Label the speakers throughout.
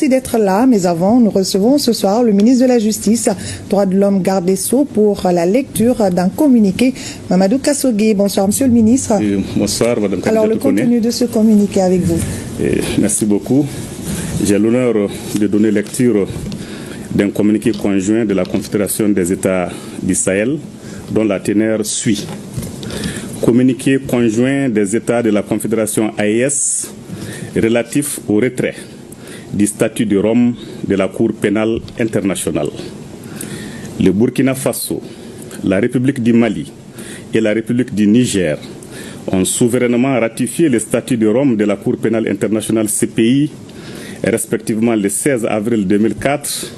Speaker 1: Merci d'être là, mais avant, nous recevons ce soir le ministre de la Justice, Droits de l'Homme, Garde des Sceaux, pour la lecture d'un communiqué. Mamadou Kassogué, bonsoir Monsieur le ministre.
Speaker 2: Bonsoir Madame Khadija.
Speaker 1: Alors le contenu de ce communiqué avec vous.
Speaker 2: Merci beaucoup. J'ai l'honneur de donner lecture d'un communiqué conjoint de la Confédération des États du Sahel, dont la teneur suit. Communiqué conjoint des États de la Confédération AES relatif au retrait du statut de Rome de la Cour pénale internationale. Le Burkina Faso, la République du Mali et la République du Niger ont souverainement ratifié le statut de Rome de la Cour pénale internationale CPI, respectivement le 16 avril 2004,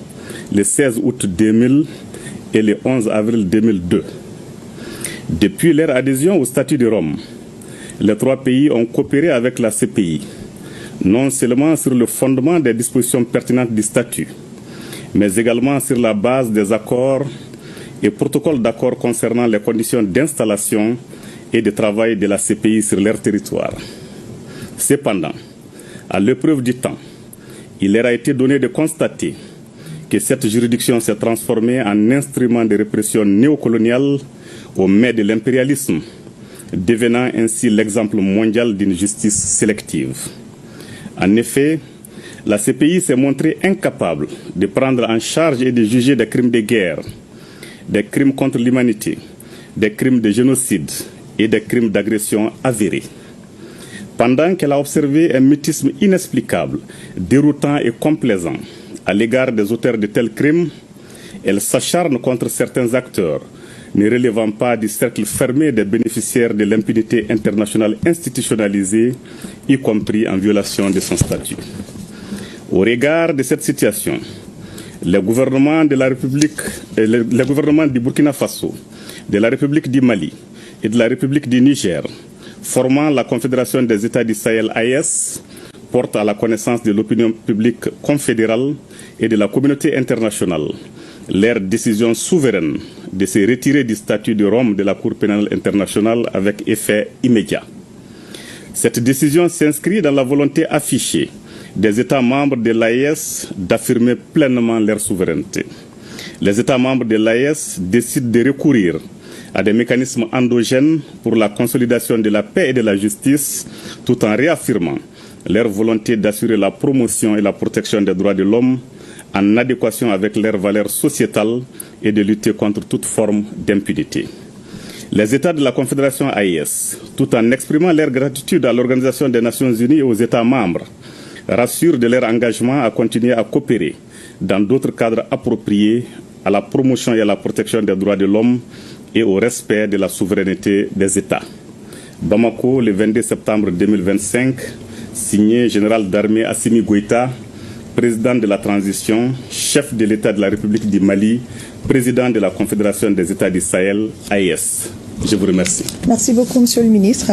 Speaker 2: le 16 août 2000 et le 11 avril 2002. Depuis leur adhésion au statut de Rome, les trois pays ont coopéré avec la CPI, non seulement sur le fondement des dispositions pertinentes du statut, mais également sur la base des accords et protocoles d'accord concernant les conditions d'installation et de travail de la CPI sur leur territoire. Cependant, à l'épreuve du temps, il leur a été donné de constater que cette juridiction s'est transformée en instrument de répression néocoloniale au mets de l'impérialisme, devenant ainsi l'exemple mondial d'une justice sélective. En effet, la CPI s'est montrée incapable de prendre en charge et de juger des crimes de guerre, des crimes contre l'humanité, des crimes de génocide et des crimes d'agression avérés. Pendant qu'elle a observé un mutisme inexplicable, déroutant et complaisant à l'égard des auteurs de tels crimes, elle s'acharne contre certains acteurs ne relevant pas du cercle fermé des bénéficiaires de l'impunité internationale institutionnalisée, y compris en violation de son statut. Au regard de cette situation, les gouvernements de la République, les gouvernements du Burkina Faso, de la République du Mali et de la République du Niger, formant la Confédération des États du Sahel AES, portent à la connaissance de l'opinion publique confédérale et de la communauté internationale leur décision souveraine de se retirer du statut de Rome de la Cour pénale internationale avec effet immédiat. Cette décision s'inscrit dans la volonté affichée des États membres de l'AES d'affirmer pleinement leur souveraineté. Les États membres de l'AES décident de recourir à des mécanismes endogènes pour la consolidation de la paix et de la justice, tout en réaffirmant leur volonté d'assurer la promotion et la protection des droits de l'homme en adéquation avec leurs valeurs sociétales et de lutter contre toute forme d'impunité. Les États de la Confédération AES, tout en exprimant leur gratitude à l'Organisation des Nations Unies et aux États membres, rassurent de leur engagement à continuer à coopérer dans d'autres cadres appropriés à la promotion et à la protection des droits de l'homme et au respect de la souveraineté des États. Bamako, le 22 septembre 2025, signé Général d'armée Assimi Goïta, président de la transition, chef de l'État de la République du Mali, président de la Confédération des États du Sahel, AES. Je vous remercie.
Speaker 1: Merci beaucoup, Monsieur le ministre.